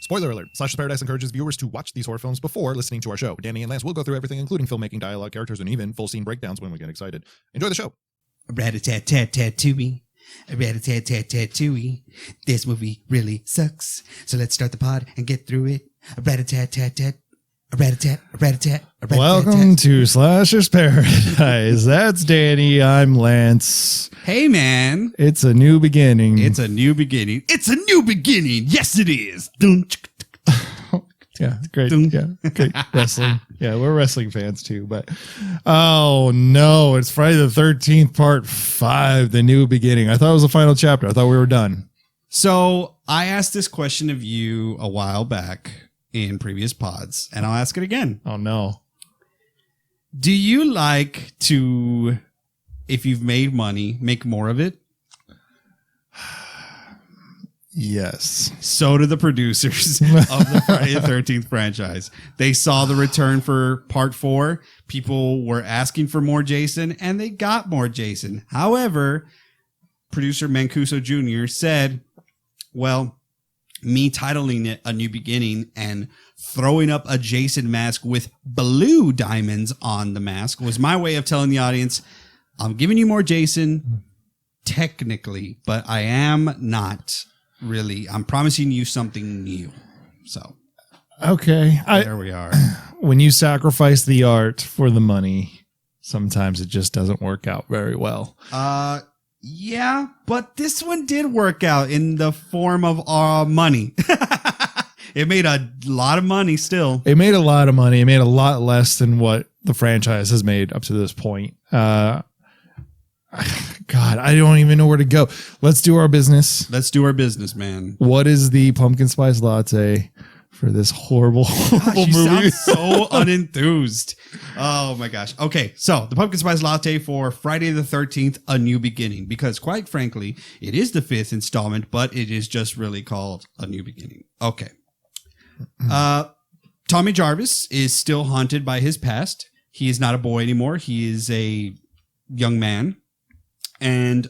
Spoiler alert, Slashers Paradise encourages viewers to watch these horror films before listening to our show. Danny and Lance will go through everything, including filmmaking, dialogue, characters, and even full scene breakdowns when we get excited. Enjoy the show. Rat-a-tat-tat-tat-tooey. Rat-a-tat-tat-tat-tooey. This movie really sucks. So let's start the pod and get through it. Rat-a-tat-tat-tat. Rat-a-tat, rat-a-tat, rat-a-tat. Welcome to Slashers Paradise. That's Danny. I'm Lance. Hey, man. It's a new beginning. It's a new beginning. It's a new beginning. Yes, it is. Dun, yeah, great. Dun. Yeah, great wrestling. Yeah, we're wrestling fans too. But oh no, it's Friday the 13th, Part 5, the new beginning. I thought it was the final chapter. I thought we were done. So I asked this question of you a while back in previous pods, and I'll ask it again. Oh no. Do you like to, if you've made money, make more of it? Yes. So do the producers of the Friday the 13th franchise. They saw the return for part 4. People were asking for more Jason, and they got more Jason. However, producer Mancuso Jr. said, well, me titling it A New Beginning and throwing up a Jason mask with blue diamonds on the mask was my way of telling the audience, I'm giving you more Jason, technically, but I am not really. I'm promising you something new. So, okay. There we are. When you sacrifice the art for the money, sometimes it just doesn't work out very well. Yeah, but this one did work out in the form of money. It made a lot of money still. It made a lot of money. It made a lot less than what the franchise has made up to this point. God, I don't even know where to go. Let's do our business. Let's do our business, man. What is the pumpkin spice latte for this horrible movie? You sound so unenthused. Oh my gosh. Okay, so the pumpkin spice latte for Friday the 13th, A New Beginning, because quite frankly, it is the 5th installment, but it is just really called A New Beginning. Okay. Tommy Jarvis is still haunted by his past. He is not a boy anymore. He is a young man. And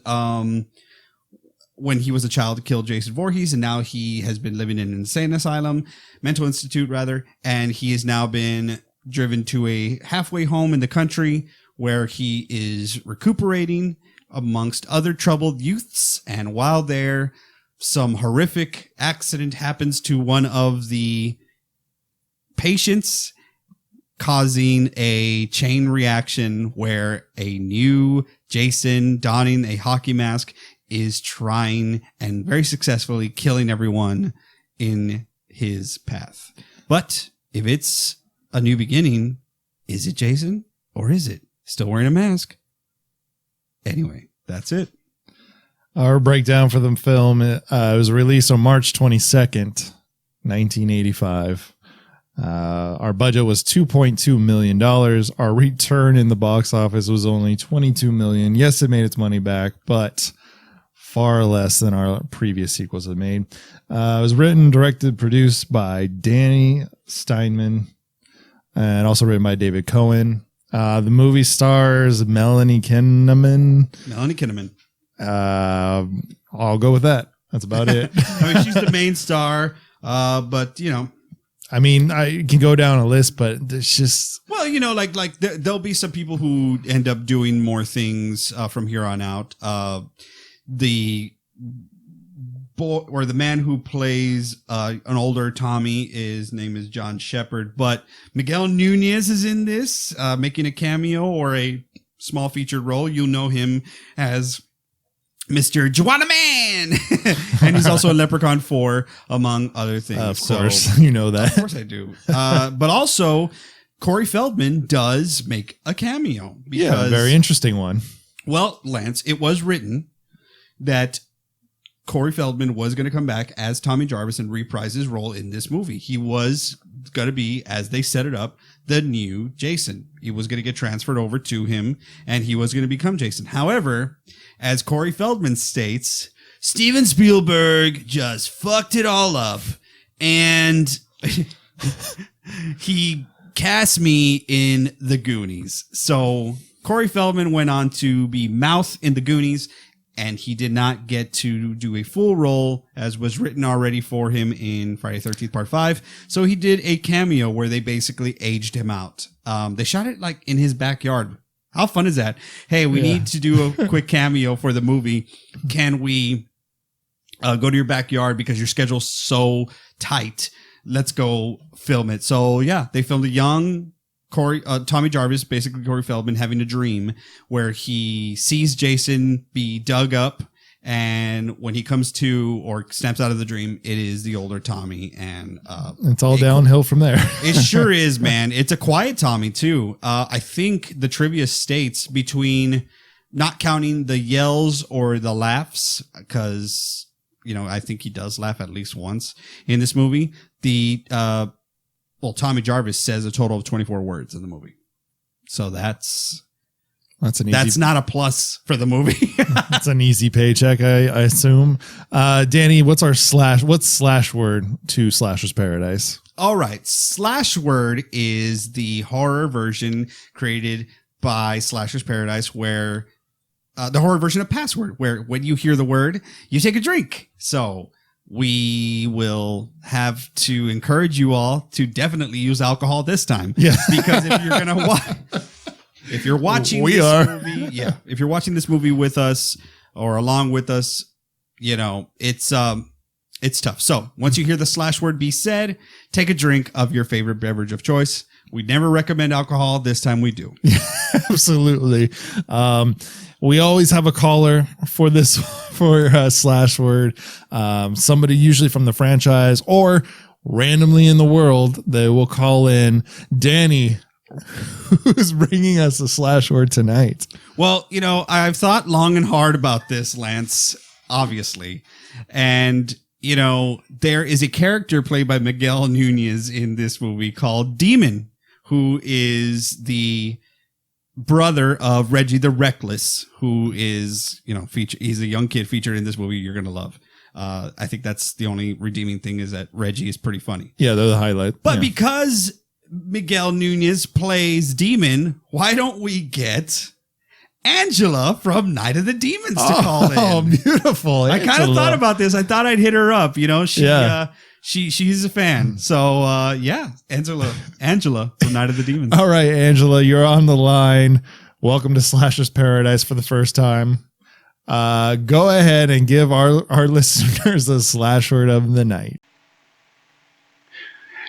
when he was a child, killed Jason Voorhees, and now he has been living in an insane asylum, mental institute rather, and he has now been driven to a halfway home in the country where he is recuperating amongst other troubled youths. And while there, some horrific accident happens to one of the patients, causing a chain reaction where a new Jason donning a hockey mask is trying and very successfully killing everyone in his path. But if it's a new beginning, is it Jason or is it still wearing a mask? Anyway, that's it. Our breakdown for the film, it was released on March 22nd, 1985. Our budget was $2.2 million. Our return in the box office was only $22 million. Yes, it made its money back, but far less than our previous sequels had made. It was written, directed, produced by Danny Steinman, and also written by David Cohen. The movie stars Melanie Kinnaman. I'll go with that. That's about it. I mean, she's the main star, but you know. I mean, I can go down a list, but it's just... Well, you know, like there'll be some people who end up doing more things from here on out. The boy or the man who plays an older Tommy, his name is John Shepard, but Miguel Nunez is in this, making a cameo or a small featured role. You'll know him as Mr. Juana Man, and he's also a Leprechaun 4, among other things. Of course, you know that. Of course I do. But also, Corey Feldman does make a cameo. Because, very interesting one. Well, Lance, it was written that Corey Feldman was going to come back as Tommy Jarvis and reprise his role in this movie. He was going to be, as they set it up, the new Jason. He was going to get transferred over to him, and he was going to become Jason. However, as Corey Feldman states, Steven Spielberg just fucked it all up, and he cast me in The Goonies. So Corey Feldman went on to be Mouth in The Goonies, and he did not get to do a full role as was written already for him in Friday the 13th Part 5. So he did a cameo where they basically aged him out. They shot it like in his backyard. How fun is that? Hey, we need to do a quick cameo for the movie. Can we go to your backyard because your schedule's so tight? Let's go film it. So yeah, they filmed a young Tommy Jarvis, basically Corey Feldman, having a dream where he sees Jason be dug up, and when he comes to or snaps out of the dream, it is the older Tommy, and it's all downhill from there. It sure is, man. It's a quiet Tommy too. I think the trivia states, between not counting the yells or the laughs, because I think he does laugh at least once in this movie. Tommy Jarvis says a total of 24 words in the movie. So that's not a plus for the movie. It's an easy paycheck, I assume. Danny, what's slash word to Slasher's Paradise? All right. Slash word is the horror version created by Slasher's Paradise, where the horror version of Password, where when you hear the word, you take a drink. So we will have to encourage you all to definitely use alcohol this time. Yeah. Because if you're going to watch, if you're watching if you're watching this movie with us or along with us, it's tough. So once you hear the slash word be said, take a drink of your favorite beverage of choice. We never recommend alcohol. This time we do. Absolutely. We always have a caller for this, for slash word. Somebody usually from the franchise or randomly in the world, they will call in. Danny, who's bringing us a slash word tonight? Well, I've thought long and hard about this, Lance, obviously. And, there is a character played by Miguel Nunez in this movie called Demon, who is the brother of Reggie the Reckless, who is, he's a young kid featured in this movie you're going to love. I think that's the only redeeming thing, is that Reggie is pretty funny. Yeah, they're the highlight. But because Miguel Nunez plays Demon, why don't we get Angela from Night of the Demons to call in? Oh, beautiful. I kind of thought about this. I thought I'd hit her up. She's a fan. So, Angela from Night of the Demons. All right, Angela, you're on the line. Welcome to Slasher's Paradise for the first time. Go ahead and give our listeners a slash word of the night.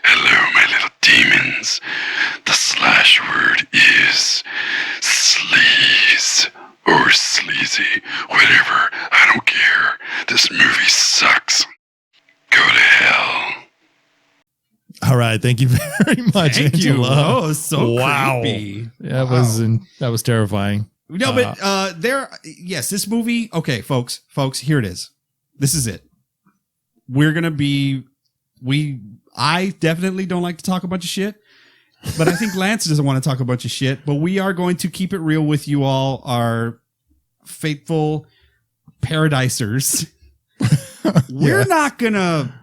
Hello, my little demons. The slash word is sleaze or sleazy. Whatever. I don't care. This movie sucks. Go to hell. All right, thank you very much, Thank Angela. you. Oh, so creepy. That was terrifying. No, but this movie. Okay, folks, here it is. This is it. We're gonna be. I definitely don't like to talk a bunch of shit, but I think Lance doesn't want to talk a bunch of shit. But we are going to keep it real with you all, our faithful paradisers. We're not gonna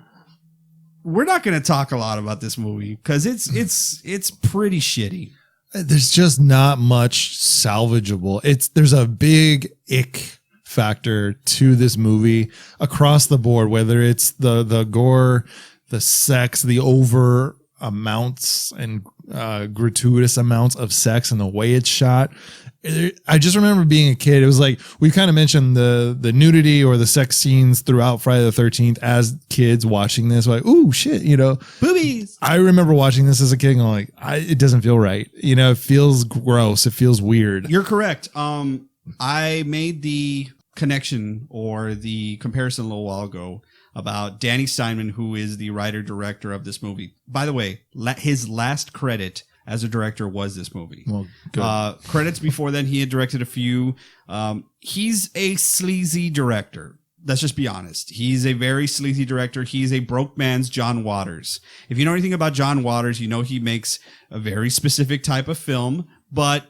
talk a lot about this movie because it's pretty shitty. There's just not much salvageable. There's a big ick factor to this movie across the board, whether it's the gore, the sex, the over amounts and gratuitous amounts of sex and the way it's shot. I just remember being a kid. It was like, we kind of mentioned the nudity or the sex scenes throughout Friday the 13th as kids watching this, like, ooh, shit, boobies. I remember watching this as a kid and going like, it doesn't feel right. It feels gross. It feels weird. You're correct. I made the connection or the comparison a little while ago about Danny Steinman, who is the writer-director of this movie. By the way, his last credit as a director was this movie. Well, good. Credits before then, he had directed a few. He's a sleazy director. Let's just be honest. He's a very sleazy director. He's a broke man's John Waters. If you know anything about John Waters, you know he makes a very specific type of film, but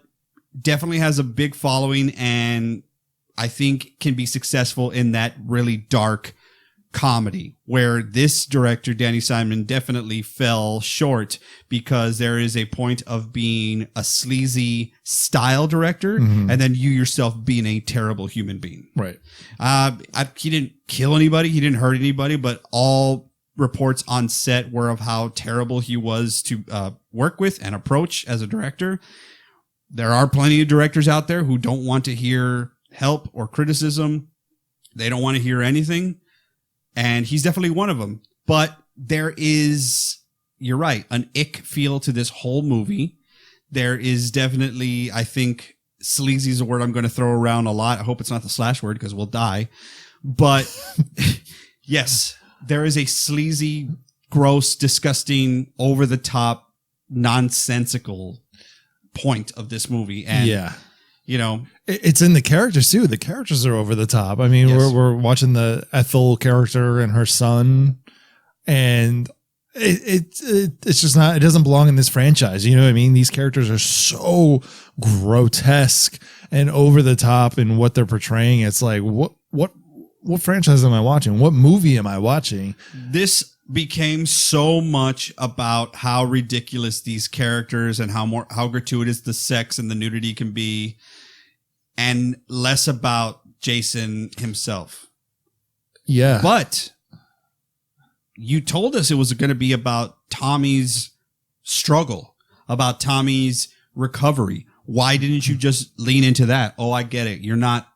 definitely has a big following and I think can be successful in that really dark comedy, where this director, Danny Simon, definitely fell short because there is a point of being a sleazy style director and then you yourself being a terrible human being. Right. He didn't kill anybody. He didn't hurt anybody, but all reports on set were of how terrible he was to work with and approach as a director. There are plenty of directors out there who don't want to hear help or criticism. They don't want to hear anything. And he's definitely one of them. But there is, you're right, an ick feel to this whole movie. There is definitely, I think, sleazy is a word I'm going to throw around a lot. I hope it's not the slash word because we'll die. But yes, there is a sleazy, gross, disgusting, over-the-top, nonsensical point of this movie. And yeah. You know, it's in the characters too. The characters are over the top. I mean, Yes. we're watching the Ethel character and her son, and it's just not. It doesn't belong in this franchise. You know what I mean? These characters are so grotesque and over the top in what they're portraying. It's like what franchise am I watching? What movie am I watching? this became so much about how ridiculous these characters and how gratuitous the sex and the nudity can be, and less about Jason himself. Yeah, But you told us it was going to be about Tommy's struggle, about Tommy's recovery. Why didn't you just lean into that? Oh, I get it. You're not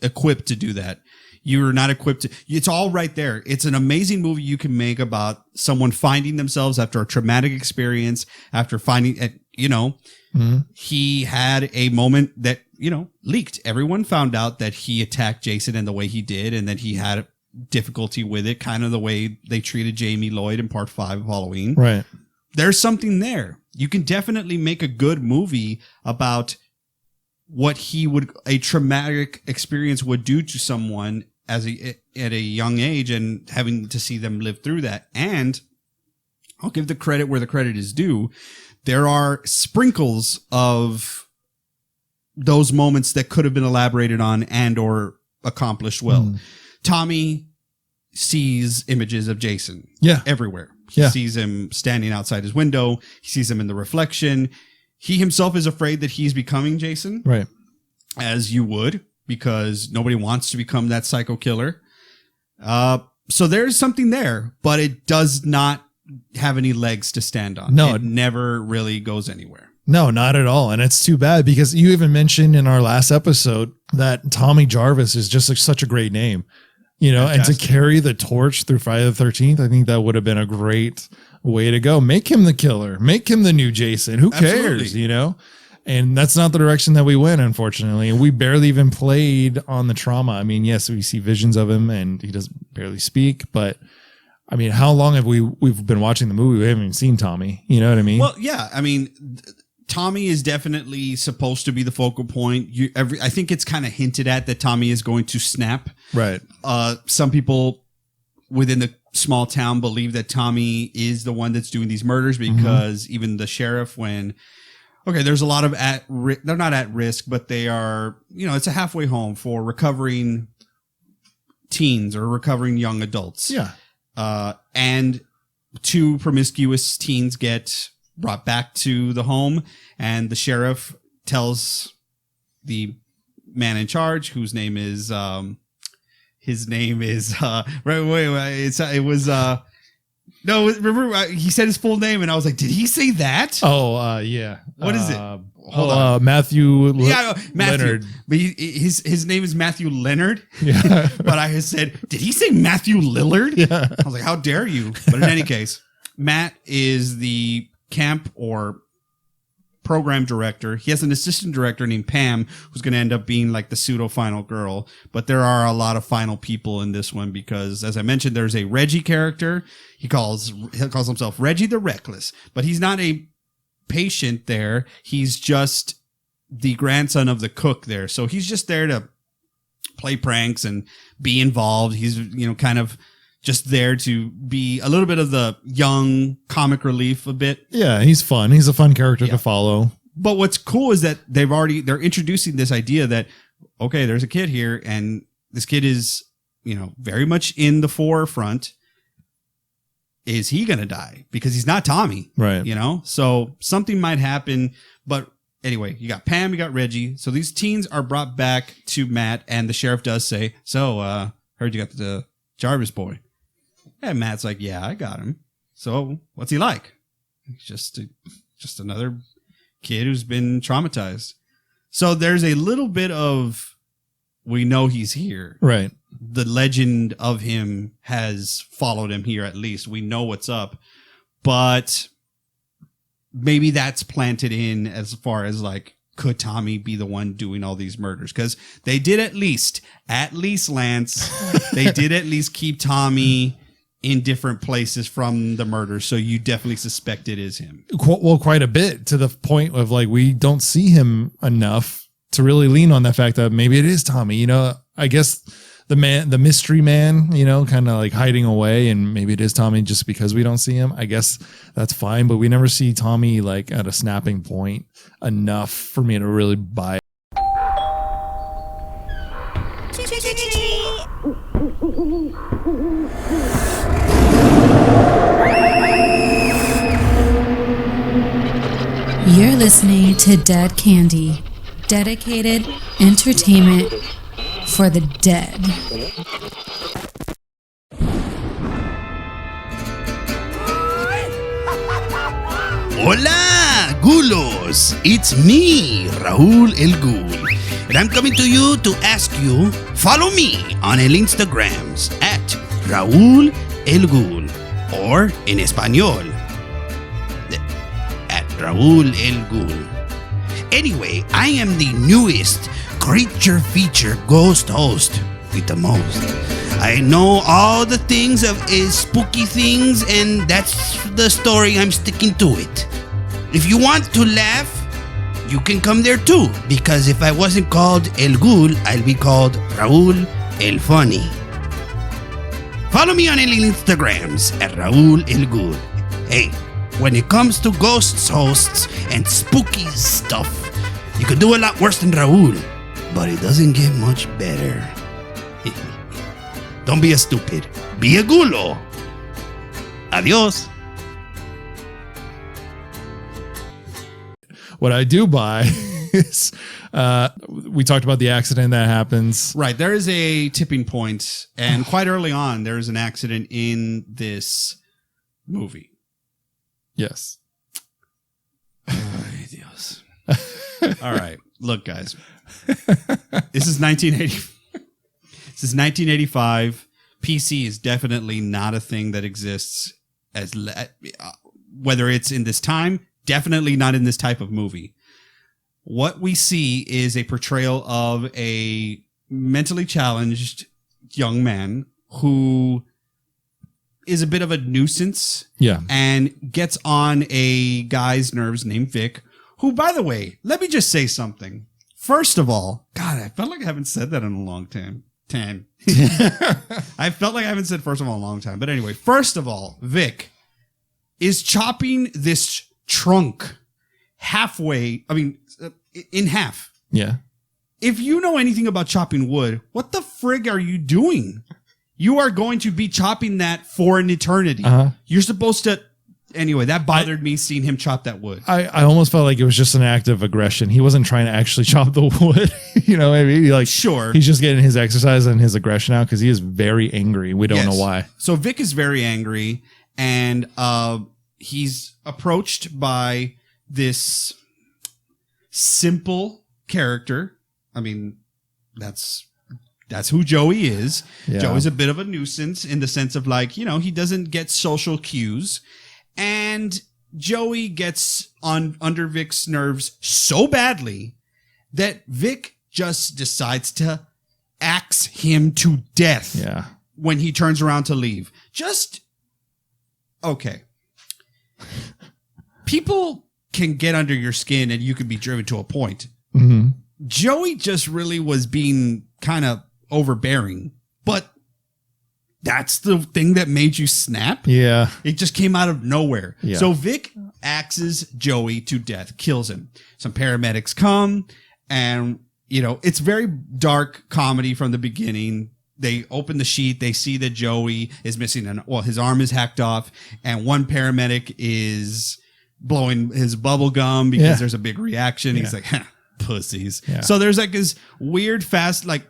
equipped to do that. You're not equipped to. It's all right there. It's an amazing movie you can make about someone finding themselves after a traumatic experience, after finding, he had a moment that, leaked. Everyone found out that he attacked Jason in the way he did, and that he had difficulty with it, kind of the way they treated Jamie Lloyd in part 5 of Halloween. right. There's something there. You can definitely make a good movie about what a traumatic experience would do to someone at a young age, and having to see them live through that. And I'll give the credit where the credit is due. There are sprinkles of those moments that could have been elaborated on and or accomplished well. Tommy sees images of Jason everywhere. He sees him standing outside his window. He sees him in the reflection. He himself is afraid that he's becoming Jason. Right. As you would, because nobody wants to become that psycho killer. So there's something there, but it does not have any legs to stand on. No. It never really goes anywhere. No, not at all. And it's too bad, because you even mentioned in our last episode that Tommy Jarvis is just such a great name, Fantastic. and to carry the torch through Friday the 13th, I think that would have been a great way to go. Make him the killer, make him the new Jason. Who cares, Absolutely. And that's not the direction that we went, unfortunately. And we barely even played on the trauma. I mean, yes, we see visions of him and he doesn't barely speak, but I mean, how long have we've been watching the movie? We haven't even seen Tommy. You know what I mean? Well, yeah. I mean, Tommy is definitely supposed to be the focal point. I think it's kind of hinted at that Tommy is going to snap. Right. Some people within the small town believe that Tommy is the one that's doing these murders, because even the sheriff, there's a lot of they're not at risk, but they are, it's a halfway home for recovering teens or recovering young adults. Yeah. And 2 promiscuous teens get brought back to the home, and the sheriff tells the man in charge, whose name is, no, remember he said his full name, and I was like, did he say that? Oh, yeah. What is it? Hold on. Matthew. Matthew. Leonard. But his name is Matthew Leonard. Yeah. But I had said, did he say Matthew Lillard? Yeah. I was like, how dare you? But in any case, Matt is the camp or program director. He has an assistant director named Pam, who's going to end up being like the pseudo final girl. But there are a lot of final people in this one, because, as I mentioned, there's a Reggie character. He calls himself Reggie the Reckless, but he's not a patient there. He's just the grandson of the cook there. So he's just there to play pranks and be involved. He's, kind of just there to be a little bit of the young comic relief a bit. Yeah, he's fun. He's a fun character to follow. But what's cool is that they're introducing this idea that, okay, there's a kid here, and this kid is very much in the forefront. Is he going to die? Because he's not Tommy. Right. So something might happen. But anyway, you got Pam, you got Reggie. So these teens are brought back to Matt, and the sheriff does say, so, heard you got the Jarvis boy. And Matt's like, yeah, I got him. So what's he like? He's just another kid who's been traumatized. So there's a little bit of, we know he's here. Right. The legend of him has followed him here, at least. We know what's up. But maybe that's planted in as far as like, could Tommy be the one doing all these murders? Because they did at least Lance, they did at least keep Tommy in different places from the murders. So you definitely suspect it is him. Well, quite a bit, to the point of like, we don't see him enough to really lean on the fact that maybe it is Tommy. I guess the mystery man, kind of like hiding away, and maybe it is Tommy just because we don't see him. I guess that's fine, but we never see Tommy like at a snapping point enough for me to really buy it. You're listening to Dead Candy, dedicated entertainment for the dead. Hola, Gulos! It's me, Raul El Ghul, and I'm coming to you to ask you, follow me on el Instagrams at Raul El Ghul, or in Español, at Raul El Ghul. Anyway, I am the newest creature feature ghost host with the most. I know all the things of spooky things, and that's the story. I'm sticking to it. If you want to laugh, you can come there too, because if I wasn't called El Ghul, I'll be called Raul El Funny. Follow me on el Instagrams at Raul El Ghul. Hey, when it comes to ghosts, hosts, and spooky stuff, you could do a lot worse than Raul, but it doesn't get much better. Don't be a stupid. Be a gulo. Adios. What I do buy is, we talked about the accident that happens. Right. There is a tipping point, and quite early on, there is an accident in this movie. Yes. Ay, Dios. All right. Look, guys. This is 1980. This is 1985. PC is definitely not a thing that exists as whether it's in this time, definitely not in this type of movie. What we see is a portrayal of a mentally challenged young man who is a bit of a nuisance. Yeah. And gets on a guy's nerves named Vic, who, by the way, let me just say something. First of all, God, I felt like I haven't said that in a long time. I felt like I haven't said first of all in a long time. But anyway, first of all, Vic is chopping this trunk halfway. I mean, in half. Yeah. If you know anything about chopping wood, what the frig are you doing? You are going to be chopping that for an eternity. You're supposed to. Anyway, that bothered me seeing him chop that wood. I almost felt like it was just an act of aggression. He wasn't trying to actually chop the wood. Maybe like, sure, he's just getting his exercise and his aggression out because he is very angry. We don't know why. So Vic is very angry, and he's approached by this simple character. I mean, that's who Joey is. Yeah. Joey's a bit of a nuisance in the sense of like, he doesn't get social cues. And Joey gets under Vic's nerves so badly that Vic just decides to axe him to death. Yeah. When he turns around to leave. Okay. People can get under your skin and you can be driven to a point. Mm-hmm. Joey just really was being kind of overbearing, but that's the thing that made you snap. Yeah. It just came out of nowhere. Yeah. So Vic axes Joey to death, kills him. Some paramedics come, and, it's very dark comedy from the beginning. they open the sheet. They see that Joey is missing his arm is hacked off, and one paramedic is blowing his bubble gum because there's a big reaction. He's like, pussies. Yeah. So there's like this weird fast, like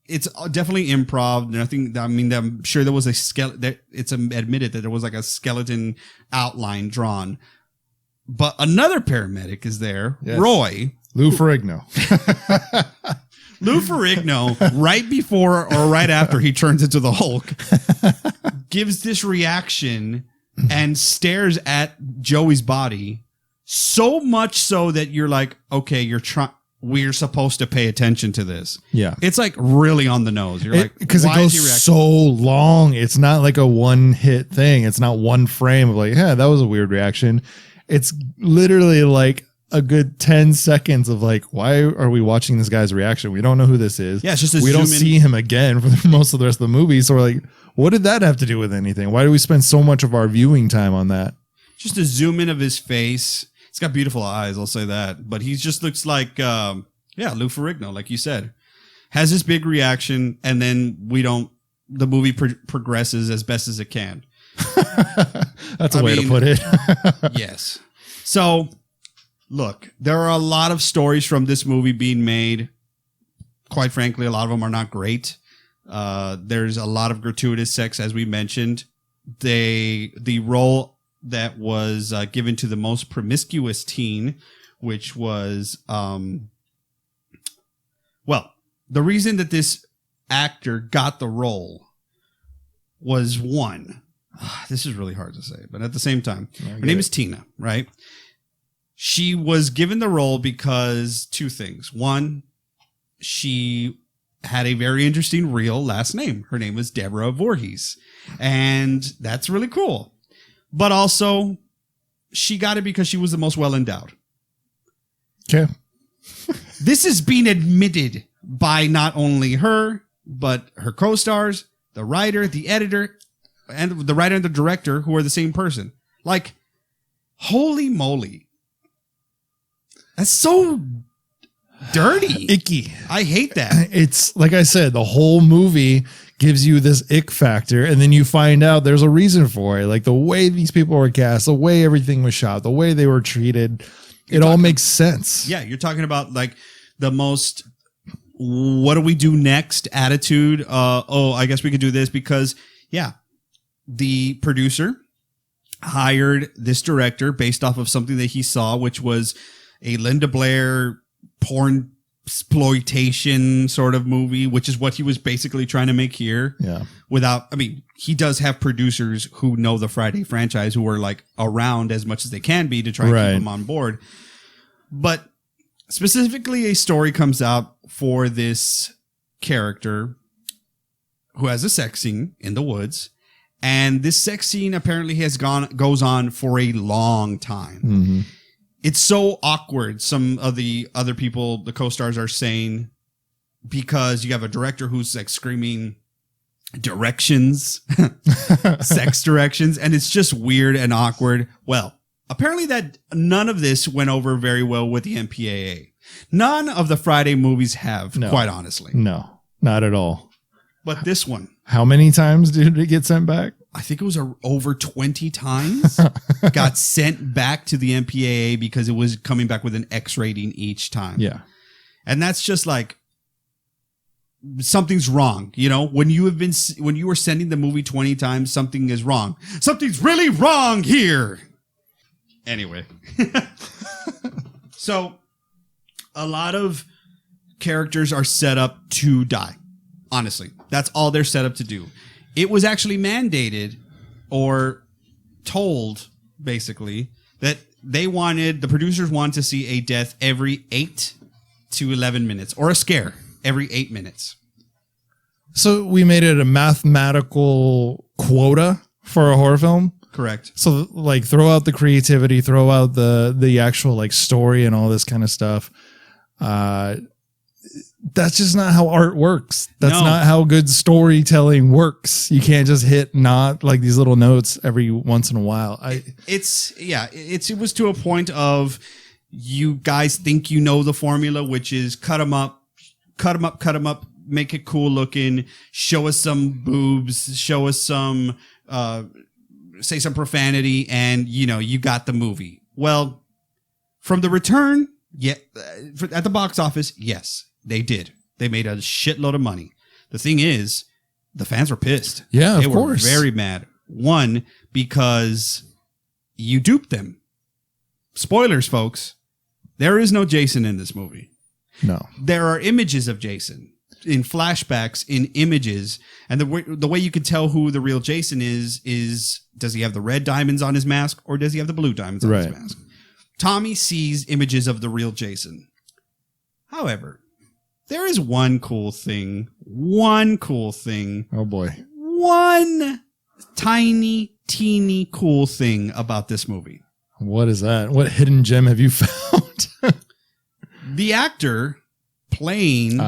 it's definitely improv. Nothing. I mean, I'm sure there was a skeleton. It's admitted that there was like a skeleton outline drawn, but another paramedic is there, Roy. Lou Ferrigno. Lou Ferrigno, right before or right after he turns into the Hulk, gives this reaction and stares at Joey's body so much so that you're like, okay, we're supposed to pay attention to this. Yeah. It's like really on the nose. You're like, because it goes so long. It's not like a one hit thing. It's not one frame of like, yeah, that was a weird reaction. It's literally like a good 10 seconds of like, why are we watching this guy's reaction? We don't know who this is. Yeah, it's just we don't see him again for most of the rest of the movie. So we're like, what did that have to do with anything? Why do we spend so much of our viewing time on that? Just a zoom in of his face. He's got beautiful eyes, I'll say that. But he just looks like, Lou Ferrigno, like you said. Has this big reaction, and then the movie progresses as best as it can. That's a way to put it. Yes. So, look, there are a lot of stories from this movie being made. Quite frankly, a lot of them are not great. There's a lot of gratuitous sex, as we mentioned. The role that was given to the most promiscuous teen, which was, the reason that this actor got the role was one. This is really hard to say, but at the same time, her name is Tina, right? She was given the role because two things. One, she had a very interesting real last name. Her name was Deborah Voorhees. And that's really cool. But also, she got it because she was the most well-endowed. Okay. This is being admitted by not only her, but her co-stars, the writer, the editor, and the writer and the director, who are the same person. Like, holy moly. That's so dirty. Icky. I hate that. It's like I said, the whole movie gives you this ick factor, and then you find out there's a reason for it. Like the way these people were cast, the way everything was shot, the way they were treated, it all makes sense. Yeah, you're talking about like the most what do we do next attitude. I guess we could do this because, the producer hired this director based off of something that he saw, which was a Linda Blair porn exploitation sort of movie, which is what he was basically trying to make here. Yeah. He does have producers who know the Friday franchise who are like around as much as they can be to try and keep them on board. But specifically, a story comes out for this character who has a sex scene in the woods. And this sex scene apparently goes on for a long time. Mm-hmm. It's so awkward. Some of the other people, the co-stars, are saying, because you have a director who's like screaming directions, sex directions, and it's just weird and awkward. Well, apparently that none of this went over very well with the MPAA. None of the Friday movies have, quite honestly. No, not at all. But this one. How many times did it get sent back? I think it was over 20 times. Got sent back to the MPAA because it was coming back with an X rating each time. Yeah. And that's just like, something's wrong. You know, when you were sending the movie 20 times, something is wrong. Something's really wrong here. Anyway. So a lot of characters are set up to die. Honestly, that's all they're set up to do. It was actually mandated or told, basically, that the producers wanted to see a death every 8 to 11 minutes, or a scare every 8 minutes. So we made it a mathematical quota for a horror film? Correct. So like throw out the creativity, throw out the actual like story and all this kind of stuff. That's just not how art works. That's not how good storytelling works. You can't just hit not like these little notes every once in a while. It was to a point of you guys think you know the formula, which is cut them up, make it cool looking, show us some boobs, show us some, say some profanity, and you got the movie. Well, from the return, at the box office, yes, they did. They made a shitload of money. The thing is, the fans were pissed. Yeah, they of course. were very mad. One, because you duped them. Spoilers, folks. There is no Jason in this movie. No. There are images of Jason in flashbacks, in images, and the way you can tell who the real Jason is does he have the red diamonds on his mask or does he have the blue diamonds on his mask? Tommy sees images of the real Jason. However, there is one cool thing. Oh boy. One tiny, teeny cool thing about this movie. What is that? What hidden gem have you found? The actor playing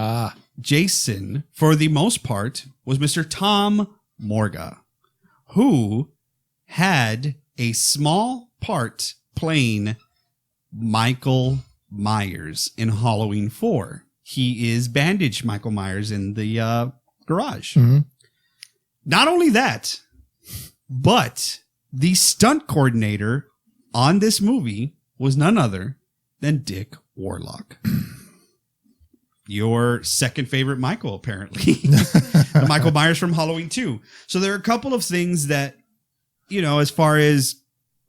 Jason, for the most part, was Mr. Tom Morga, who had a small part playing Michael Myers in Halloween 4. He is Bandage Michael Myers in the garage. Mm-hmm. Not only that, but the stunt coordinator on this movie was none other than Dick Warlock. Your second favorite Michael, apparently. The Michael Myers from Halloween 2. So there are a couple of things that, as far as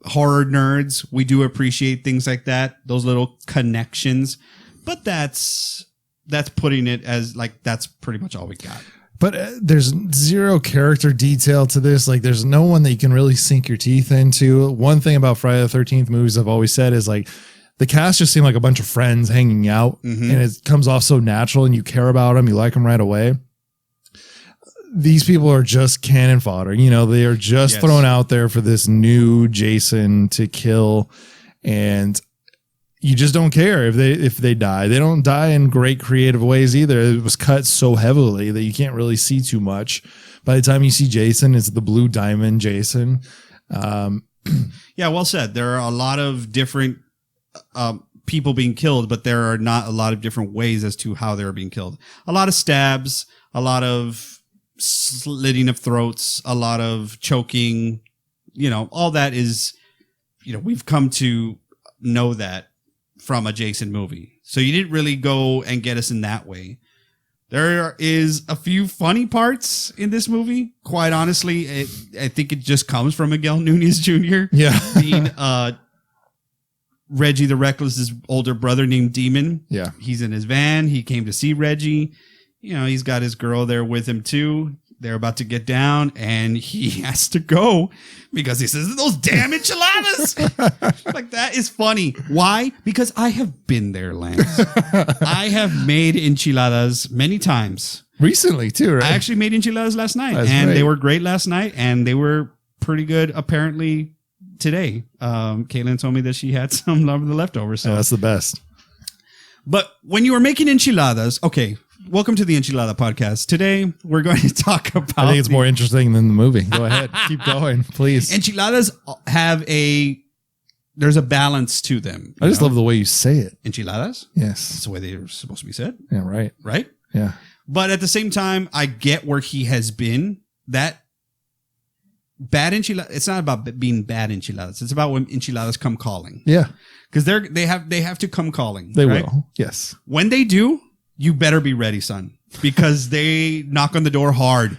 horror nerds, we do appreciate things like that, those little connections. But that's putting it as like that's pretty much all we got. But there's zero character detail to this. Like, there's no one that you can really sink your teeth into. One thing about Friday the 13th movies I've always said is like the cast just seem like a bunch of friends hanging out, and it comes off so natural, and you care about them, you like them right away. These people are just cannon fodder. They are just thrown out there for this new Jason to kill, and you just don't care if they die. They don't die in great creative ways either. It was cut so heavily that you can't really see too much. By the time you see Jason, it's the blue diamond Jason. Yeah, well said. There are a lot of different people being killed, but there are not a lot of different ways as to how they're being killed. A lot of stabs, a lot of slitting of throats, a lot of choking. All that is, we've come to know that from a Jason movie. So you didn't really go and get us in that way. There is a few funny parts in this movie. Quite honestly, I think it just comes from Miguel Nunez Jr. Yeah. Being Reggie the Reckless's older brother named Demon. Yeah. He's in his van. He came to see Reggie. He's got his girl there with him too. They're about to get down, and he has to go because he says, those damn enchiladas. Like, that is funny. Why? Because I have been there, Lance. I have made enchiladas many times. Recently, too, right? I actually made enchiladas last night, That's and right. they were great last night, and they were pretty good, apparently, today. Caitlin told me that she had some of the leftovers. So. Yeah, that's the best. But when you were making enchiladas, okay, welcome to the Enchilada Podcast. Today, we're going to talk about... I think it's more interesting than the movie. Go ahead. Keep going, please. Enchiladas have there's a balance to them. I just love the way you say it. Enchiladas? Yes. That's the way they're supposed to be said. Yeah, right. Right? Yeah. But at the same time, I get where he has been. That bad enchiladas, it's not about being bad enchiladas. It's about when enchiladas come calling. Yeah. Because they have to come calling. They right? will. Yes. When they do, you better be ready, son, because they knock on the door hard.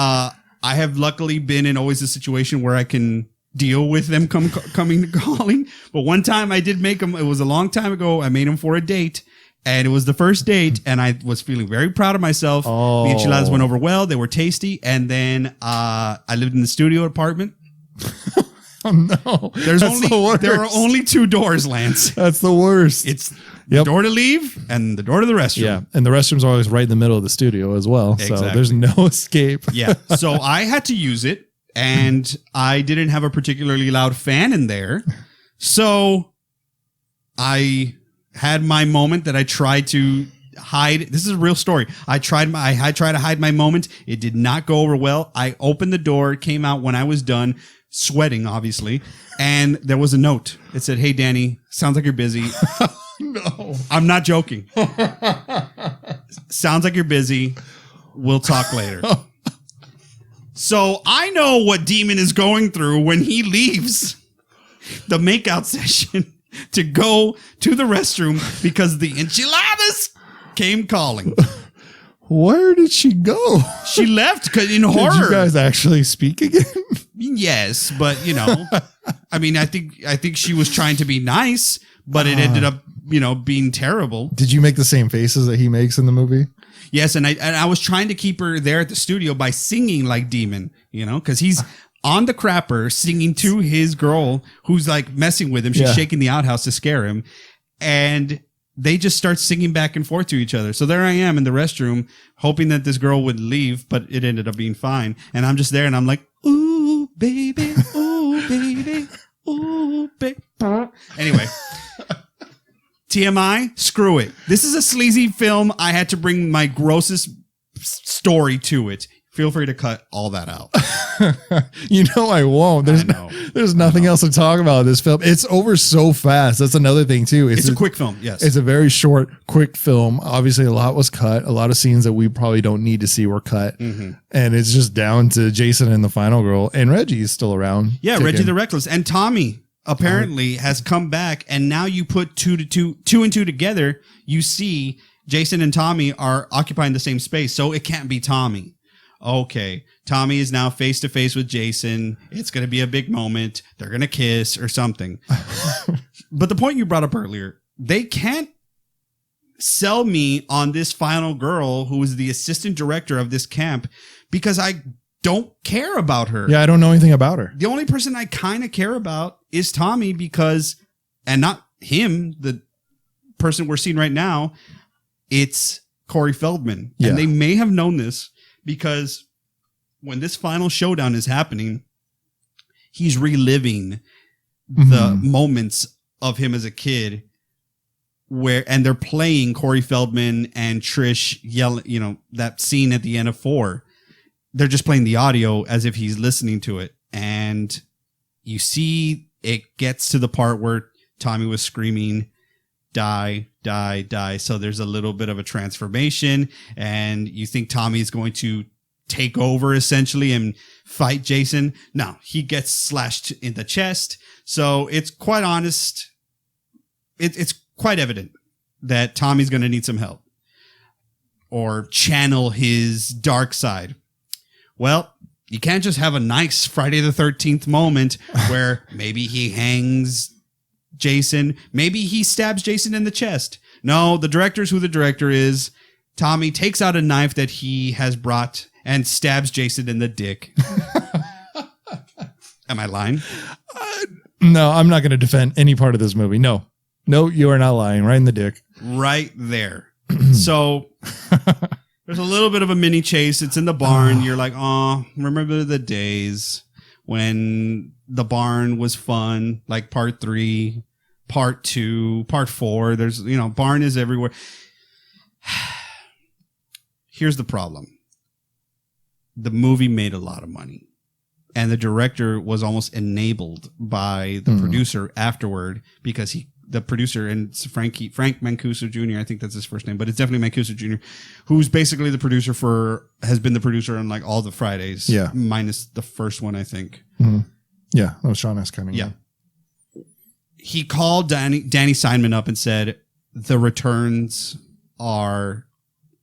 I have luckily been in always a situation where I can deal with them coming to calling. But one time I did make them. It was a long time ago. I made them for a date, and it was the first date, and I was feeling very proud of myself. Oh. The enchiladas went over well. They were tasty. And then I lived in the studio apartment. Oh no! There are only two doors, Lance. That's the worst. It's the door to leave and the door to the restroom. Yeah, and the restrooms are always right in the middle of the studio as well. So Exactly. there's no escape. Yeah. So I had to use it, and I didn't have a particularly loud fan in there. So I had my moment that I tried to hide. This is a real story. I tried to hide my moment. It did not go over well. I opened the door, came out when I was done, sweating, obviously, and there was a note. It said, "Hey, Danny, sounds like you're busy." No. I'm not joking. sounds like you're busy. We'll talk later. So I know what Demon is going through when he leaves the makeout session to go to the restroom because the enchiladas came calling. Where did she go? She left because in horror. Did you guys actually speak again? Yes, but I mean, I think she was trying to be nice, but it ended up, being terrible. Did you make the same faces that he makes in the movie? Yes, and I was trying to keep her there at the studio by singing like Demon, because he's on the crapper singing to his girl who's like messing with him. She's shaking the outhouse to scare him, and they just start singing back and forth to each other. So there I am in the restroom hoping that this girl would leave, but it ended up being fine. And I'm just there and I'm like, ooh, baby, ooh, baby, ooh, baby. Anyway. TMI, screw it. This is a sleazy film. I had to bring my grossest story to it. Feel free to cut all that out. I won't. There's nothing else to talk about in this film. It's over so fast. That's another thing too. It's a quick film. Yes. It's a very short, quick film. Obviously a lot was cut. A lot of scenes that we probably don't need to see were cut. Mm-hmm. And it's just down to Jason and the final girl. And Reggie is still around. Yeah. Reggie the Reckless and Tommy apparently has come back, and now you put two and two together, you see Jason and Tommy are occupying the same space, so it can't be Tommy. Okay, Tommy is now face to face with Jason. It's going to be a big moment. They're going to kiss or something. But the point you brought up earlier, they can't sell me on this final girl who is the assistant director of this camp because I don't care about her. Yeah, I don't know anything about her. The only person I kind of care about is Tommy and not him, the person we're seeing right now, it's Corey Feldman. Yeah. And they may have known this because when this final showdown is happening, he's reliving the moments of him as a kid and they're playing Corey Feldman and Trish yelling, that scene at the end of 4. They're just playing the audio as if he's listening to it. And you see it gets to the part where Tommy was screaming, die, die, die. So there's a little bit of a transformation and you think Tommy is going to take over essentially and fight Jason. No, he gets slashed in the chest. So it's quite honest. It's quite evident that Tommy's going to need some help or channel his dark side. Well, you can't just have a nice Friday the 13th moment where maybe he hangs Jason. Maybe he stabs Jason in the chest. No, the director's who the director is. Tommy takes out a knife that he has brought and stabs Jason in the dick. Am I lying? No, I'm not going to defend any part of this movie. No, you are not lying. Right in the dick. Right there. So there's a little bit of a mini chase. It's in the barn. You're like, oh, remember the days when the barn was fun, like part 3, part 2, part 4. There's, barn is everywhere. Here's the problem. The movie made a lot of money and the director was almost enabled by the producer afterward because the producer and Frank Mancuso Jr. I think that's his first name, but it's definitely Mancuso Jr., who's basically the producer has been the producer on like all the Fridays, minus the first one, I think. Mm-hmm. Yeah, that was Sean S. Cunningham. Yeah, he called Danny Simon up and said the returns are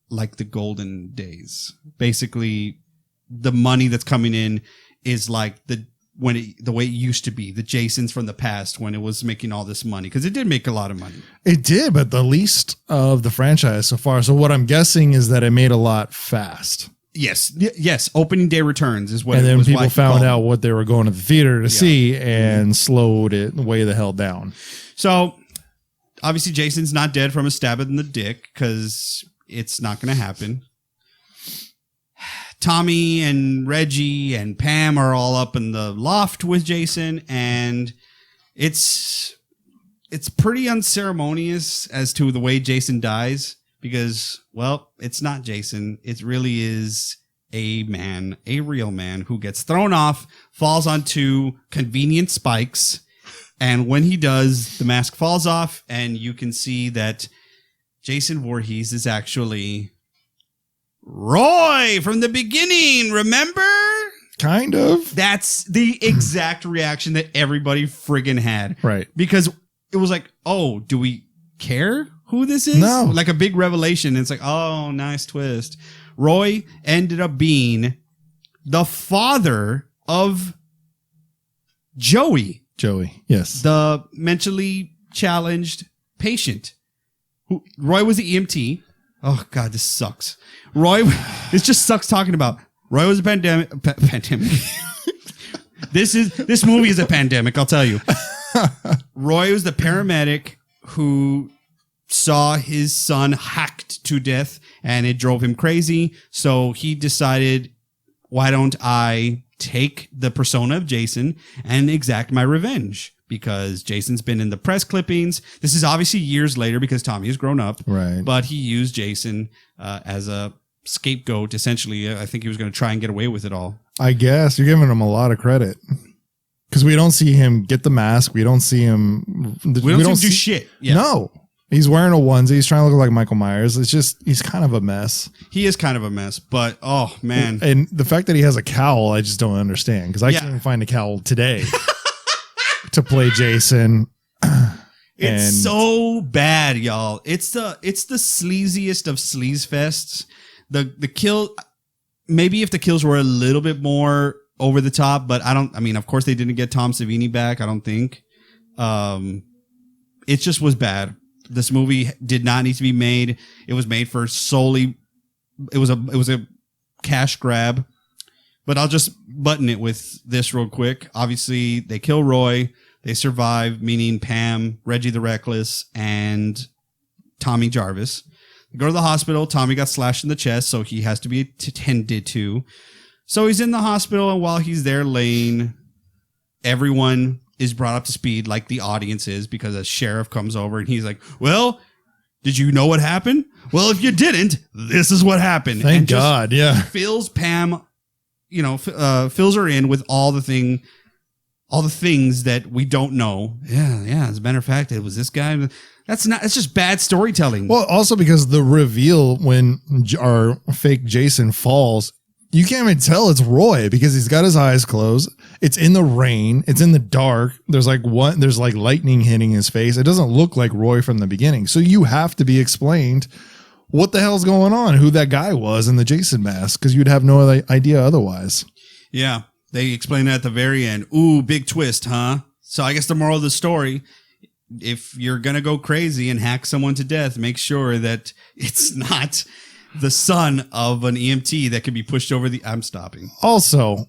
like the golden days. Basically, the money that's coming in is like the way it used to be, the Jasons from the past when it was making all this money, because it did make a lot of money. It did, but the least of the franchise so far. So what I'm guessing is that it made a lot fast. Yes. Opening day returns is what. And then people found out what they were going to the theater to see and slowed it way the hell down. So obviously Jason's not dead from a stab in the dick because it's not going to happen. Tommy and Reggie and Pam are all up in the loft with Jason, and it's pretty unceremonious as to the way Jason dies because, well, it's not Jason. It really is a real man who gets thrown off, falls onto convenient spikes, and when he does, the mask falls off, and you can see that Jason Voorhees is actually Roy from the beginning, remember? Kind of. That's the exact reaction that everybody friggin' had. Right. Because it was like, oh, do we care who this is? No. Like a big revelation. It's like, oh, nice twist. Roy ended up being the father of Joey, Yes. the mentally challenged patient. Roy was the EMT. Oh, God, this sucks. This just sucks talking about. Roy was a pandemic. This movie is a pandemic, I'll tell you. Roy was the paramedic who saw his son hacked to death, and it drove him crazy. So he decided, why don't I take the persona of Jason and exact my revenge? Because Jason's been in the press clippings. This is obviously years later because Tommy has grown up. Right. But he used Jason as a scapegoat, essentially. I think he was going to try and get away with it all. I guess you're giving him a lot of credit. Because we don't see him get the mask. We don't see him. We don't see him do shit. Yeah. No. He's wearing a onesie. He's trying to look like Michael Myers. It's just, he's kind of a mess. He is kind of a mess, but oh, man. And the fact that he has a cowl, I just don't understand. Because I can't even find a cowl today to play Jason. It's so bad, y'all. It's the sleaziest of sleaze fests. The kill, maybe if the kills were a little bit more over the top, but of course they didn't get Tom Savini back, I don't think. It just was bad. This movie did not need to be made. It was made for solely, it was a cash grab. But I'll just button it with this real quick. Obviously, they kill Roy. They survive, meaning Pam, Reggie the Reckless, and Tommy Jarvis. They go to the hospital. Tommy got slashed in the chest, so he has to be attended to. So he's in the hospital, and while he's there laying, everyone is brought up to speed, like the audience is, because a sheriff comes over, and he's like, well, did you know what happened? Well, if you didn't, this is what happened. Thank God, yeah. Fills Pam, fills her in with all the things that we don't know. Yeah. As a matter of fact, it was this guy. It's just bad storytelling. Well, also because the reveal when our fake Jason falls, you can't even tell it's Roy because he's got his eyes closed. It's in the rain. It's in the dark. There's like lightning hitting his face. It doesn't look like Roy from the beginning. So you have to be explained what the hell's going on, who that guy was in the Jason mask, because you'd have no idea otherwise. Yeah. They explain that at the very end. Ooh, big twist, huh? So I guess the moral of the story, if you're going to go crazy and hack someone to death, make sure that it's not the son of an EMT that could be pushed over the... I'm stopping. Also,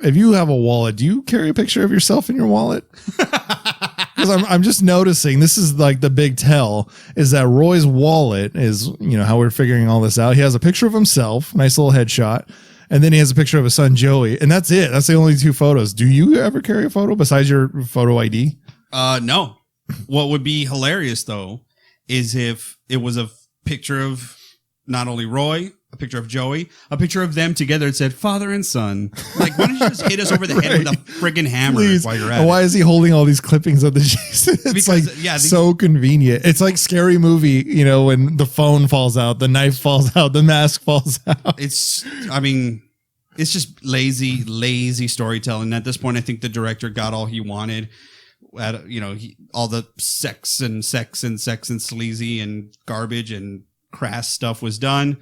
if you have a wallet, do you carry a picture of yourself in your wallet? Because I'm just noticing, this is like the big tell, is that Roy's wallet is, how we're figuring all this out. He has a picture of himself, nice little headshot. And then he has a picture of his son, Joey. And that's it. That's the only two photos. Do you ever carry a photo besides your photo ID? No. What would be hilarious, though, is if it was a picture of not only Roy, a picture of Joey, a picture of them together. It said father and son. Like, why don't you just hit us over the head with a friggin' hammer while you're at it? Why is he holding all these clippings of the Jason? It's so convenient. It's like Scary Movie, when the phone falls out, the knife falls out, the mask falls out. It's just lazy storytelling. At this point, I think the director got all he wanted. All the sex and sleazy and garbage and crass stuff was done.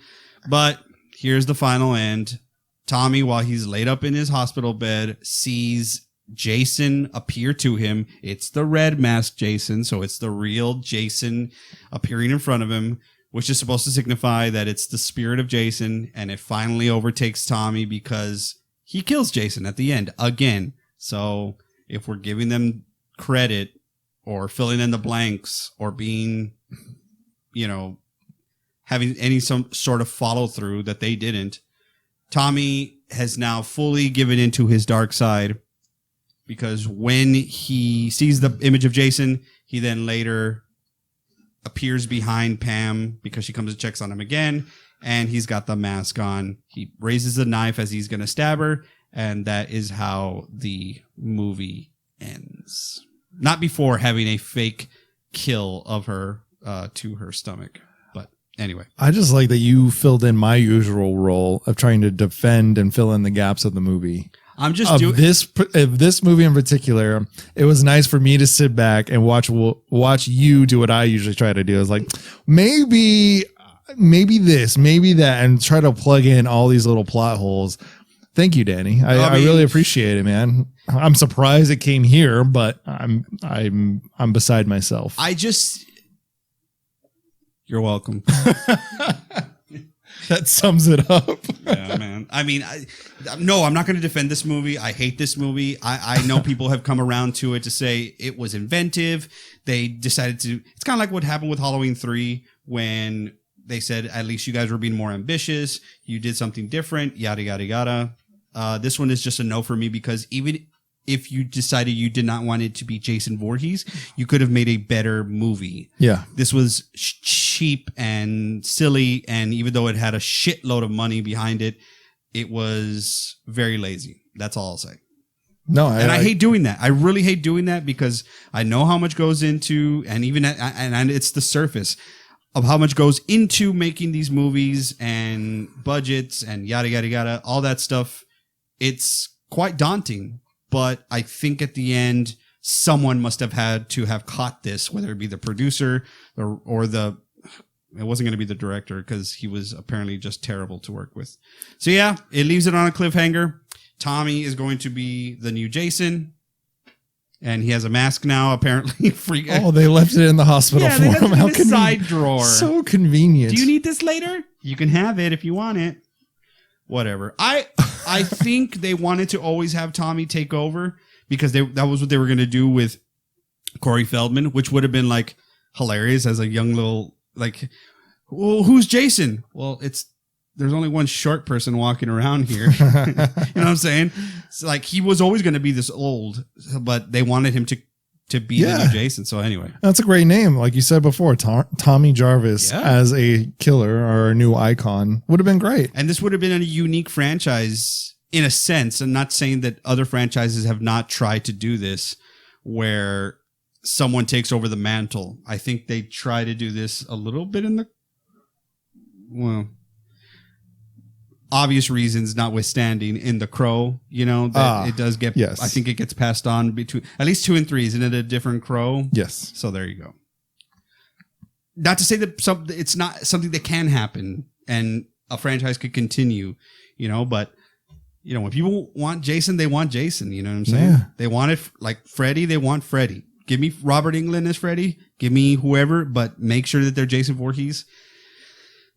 But here's the final end. Tommy, while he's laid up in his hospital bed, sees Jason appear to him. It's the red mask Jason, so it's the real Jason appearing in front of him, which is supposed to signify that it's the spirit of Jason, and it finally overtakes Tommy because he kills Jason at the end again. So if we're giving them credit or filling in the blanks or being, having some sort of follow through that they didn't, Tommy has now fully given into his dark side, because when he sees the image of Jason, he then later appears behind Pam because she comes and checks on him again, and he's got the mask on. He raises the knife as he's going to stab her, and that is how the movie ends. Not before having a fake kill of her to her stomach. Anyway, I just like that you filled in my usual role of trying to defend and fill in the gaps of the movie. I'm just Of doing this movie in particular, it was nice for me to sit back and watch you do what I usually try to do. It's like maybe this, maybe that, and try to plug in all these little plot holes. Thank you, Danny. I really appreciate it, man. I'm surprised it came here, but I'm beside myself. You're welcome. That sums it up. Yeah, man. I mean, no, I'm not going to defend this movie. I hate this movie. I know people have come around to it to say it was inventive. They decided to. It's kind of like what happened with Halloween 3 when they said, at least you guys were being more ambitious. You did something different, yada, yada, yada. This one is just a no for me because even if you decided you did not want it to be Jason Voorhees, you could have made a better movie. Yeah. This was cheap and silly, and even though it had a shitload of money behind it, it was very lazy. That's all I'll say. No, I hate doing that. I really hate doing that because I know how much goes into, and even and it's the surface of how much goes into making these movies and budgets and yada yada yada, all that stuff. It's quite daunting. But I think at the end, someone must have had to have caught this, whether it be the producer or it wasn't going to be the director because he was apparently just terrible to work with. So yeah, it leaves it on a cliffhanger. Tommy is going to be the new Jason. And he has a mask now, apparently. Oh, they left it in the hospital for him. How in the side drawer. So convenient. Do you need this later? You can have it if you want it. Whatever. I think they wanted to always have Tommy take over because that was what they were going to do with Corey Feldman, which would have been like hilarious as a young little, like, well, who's Jason? Well, there's only one short person walking around here. You know what I'm saying? It's like he was always going to be this old, but they wanted him to be the new Jason. So anyway, that's a great name. Like you said before, Tommy Jarvis as a killer or a new icon would have been great. And this would have been a unique franchise in a sense. And not saying that other franchises have not tried to do this where someone takes over the mantle. I think they try to do this a little bit obvious reasons notwithstanding in The Crow, that it does get, I think it gets passed on between at least 2 and 3. Isn't it a different Crow? Yes. So there you go. Not to say that it's not something that can happen and a franchise could continue, but when people want Jason, they want Jason. You know what I'm saying? Yeah. They want it like Freddy. They want Freddy. Give me Robert Englund as Freddy. Give me whoever, but make sure that they're Jason Voorhees.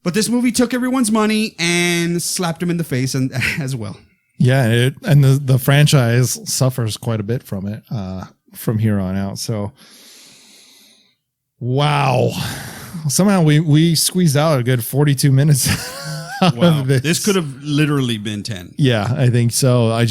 But this movie took everyone's money and slapped him in the face as well. Yeah, and the franchise suffers quite a bit from it from here on out. So, wow. Somehow we squeezed out a good 42 minutes out of this. This could have literally been 10. Yeah, I think so.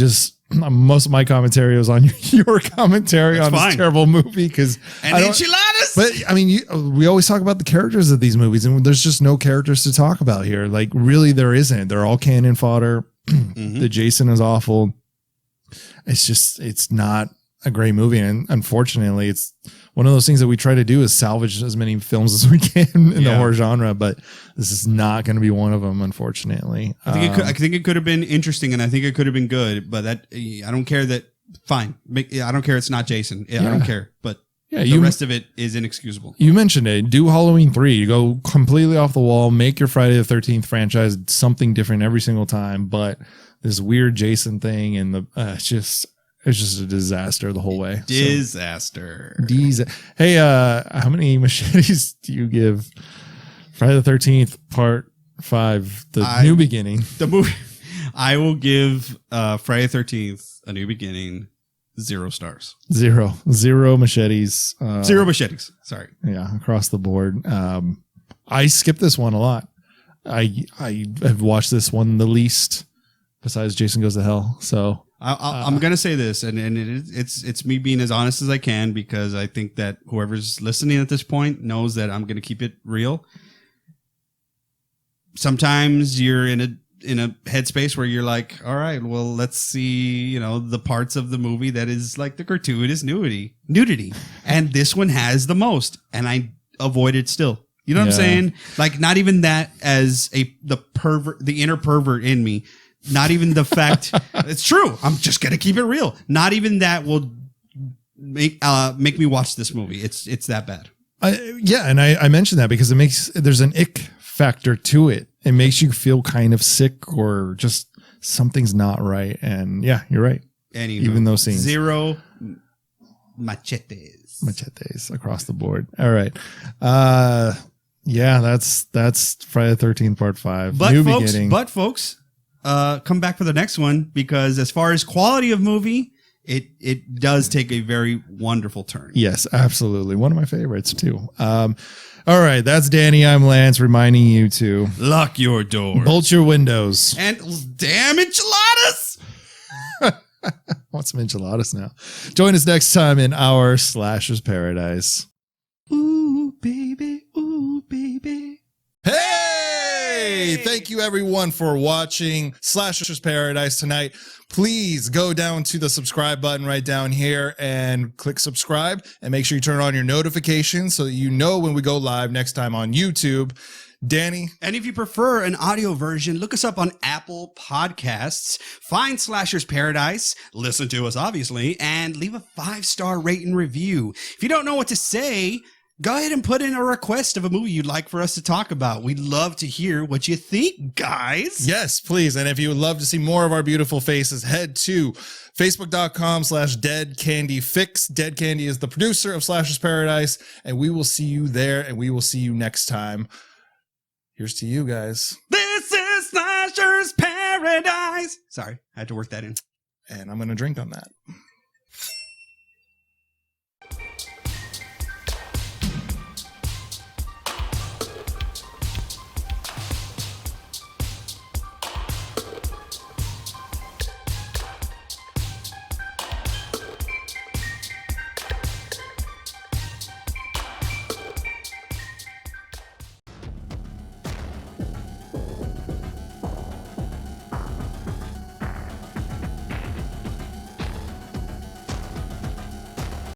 Most of my commentary was on your commentary on this terrible movie because enchiladas. But I mean, we always talk about the characters of these movies, and there's just no characters to talk about here. Like, really, there isn't. They're all cannon fodder. Mm-hmm. The Jason is awful. It's not a great movie, and unfortunately, it's one of those things that we try to do is salvage as many films as we can in the horror genre. But this is not going to be one of them, unfortunately. I think it could have been interesting, and I think it could have been good. But I don't care that. Fine, I don't care. It's not Jason. I don't care. But the rest of it is inexcusable. You mentioned it. Do Halloween 3. You go completely off the wall. Make your Friday the 13th franchise something different every single time. But this weird Jason thing and it's just a disaster the whole way. Disaster. Hey, how many machetes do you give Friday the 13th Part 5, The New Beginning? The movie. I will give Friday the 13th, A New Beginning, 0 stars. Zero machetes. 0 machetes. Sorry. Yeah, across the board. I skip this one a lot. I have watched this one the least besides Jason Goes to Hell. So I'm gonna say this, and it's me being as honest as I can because I think that whoever's listening at this point knows that I'm gonna keep it real. Sometimes you're in a headspace where you're like, all right, well, let's see, the parts of the movie that is like the gratuitous nudity, and this one has the most, and I avoid it still. You know what I'm Yeah. saying? Like, not even that as the inner pervert in me. Not even the fact it's true. I'm just gonna keep it real. Not even that will make me watch this movie. It's that bad. And I mentioned that because there's an ick factor to it. It makes you feel kind of sick or just something's not right. And yeah, you're right. Anyway, Even those scenes. 0 machetes across the board. All right. Yeah, that's Friday the 13th part 5. But folks, come back for the next one, because as far as quality of movie, it does take a very wonderful turn. Yes, absolutely. One of my favorites too. All right, that's Danny. I'm Lance, reminding you to Lock your door. bolt your windows. And damn enchiladas! I want some enchiladas now. Join us next time in our Slasher's Paradise. Ooh, baby. Ooh, baby. Hey! Thank you everyone for watching Slasher's Paradise tonight. Please go down to the subscribe button right down here and click subscribe, and make sure you turn on your notifications so that you know when we go live next time on YouTube. Danny? And if you prefer an audio version, look us up on Apple Podcasts, find Slasher's Paradise, listen to us obviously, and leave a 5-star rate and review. If you don't know what to say, go ahead and put in a request of a movie you'd like for us to talk about. We'd love to hear what you think, guys. Yes, please. And if you would love to see more of our beautiful faces, head to facebook.com/deadcandyfix. Dead Candy is the producer of Slasher's Paradise, and we will see you there, and we will see you next time. Here's to you guys. This is Slasher's Paradise. Sorry, I had to work that in. And I'm going to drink on that.